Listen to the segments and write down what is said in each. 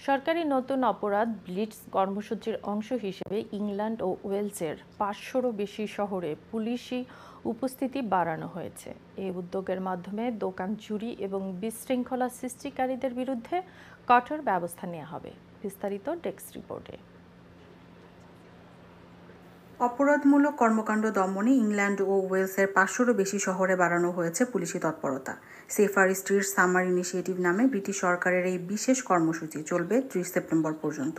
সরকারি নতুন অপরাধ ব্লিটজ কর্মসূচির অংশ হিসেবে ইংল্যান্ড ও ওয়েলসের ৫০০রও বেশি শহরে পুলিশি উপস্থিতি বাড়ানো হয়েছে। এই উদ্যোগের মাধ্যমে দোকান চুরি এবং বিশৃঙ্খলা সৃষ্টিকারীদের বিরুদ্ধে কঠোর ব্যবস্থা নেওয়া হবে। বিস্তারিত ডেস্ক রিপোর্টে। অপরাধমূলক কর্মকাণ্ড দমনে ইংল্যান্ড ও ওয়েলসের ৫০০রও বেশি শহরে বাড়ানো হয়েছে পুলিশি তৎপরতা। সেফার স্ট্রিটস সামার ইনিশিয়েটিভ নামে ব্রিটিশ সরকারের এই বিশেষ কর্মসূচি চলবে ৩০ সেপ্টেম্বর পর্যন্ত।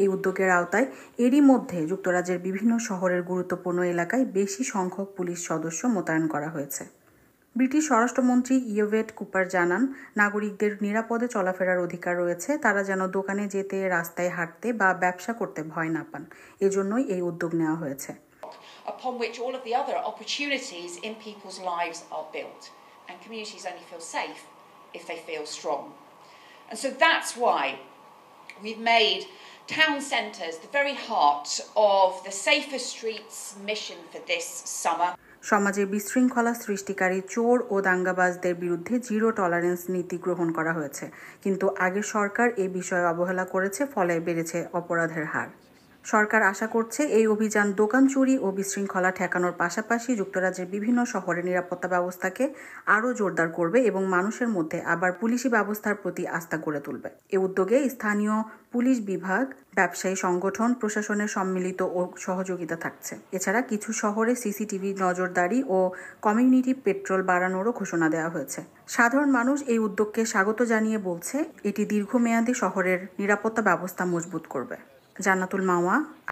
এই উদ্যোগের আওতায় এরই মধ্যে যুক্তরাজ্যের বিভিন্ন শহরের গুরুত্বপূর্ণ এলাকায় বেশি সংখ্যক পুলিশ সদস্য মোতায়েন করা হয়েছে। ব্রিটিশ স্বরাষ্ট্রমন্ত্রী ইয়োভেট কুপার জানান, নাগরিকদের নিরাপদে চলাফেরার অধিকার রয়েছে, তারা যেন দোকানে যেতে, রাস্তায় হাঁটতে বা ব্যবসা করতে ভয় না পান। এজন্যই এই উদ্যোগ নেওয়া হয়েছে। Upon which all of the other opportunities in people's lives are built, and communities only feel safe if they feel strong. And so that's why we've made town centres the very heart of the Safer Streets mission for this summer. সমাজে বিশৃঙ্খলা সৃষ্টিকারী চোর ও দাঙ্গাবাজদের বিরুদ্ধে zero tolerance নীতি গ্রহণ করা হয়েছে, কিন্তু আগের সরকার এই বিষয়ে অবহেলা করেছে, ফলে বেড়েছে অপরাধের হার। সরকার আশা করছে এই অভিযান দোকান চুরি ও বিশৃঙ্খলা ঠেকানোর পাশাপাশি যুক্তরাজ্যের বিভিন্ন শহরে নিরাপত্তা ব্যবস্থাকে আরও জোরদার করবে এবং মানুষের মধ্যে আবার পুলিশি ব্যবস্থার প্রতি আস্থা গড়ে তুলবে। এ উদ্যোগে স্থানীয় পুলিশ বিভাগ, ব্যবসায়ী সংগঠন, প্রশাসনের সম্মিলিত ও সহযোগিতা থাকছে। এছাড়া কিছু শহরে সিসিটিভি নজরদারি ও কমিউনিটি পেট্রোল বাড়ানোরও ঘোষণা দেওয়া হয়েছে। সাধারণ মানুষ এই উদ্যোগকে স্বাগত জানিয়ে বলছে, এটি দীর্ঘমেয়াদী শহরের নিরাপত্তা ব্যবস্থা মজবুত করবে। জান্নাতুল মাওয়া।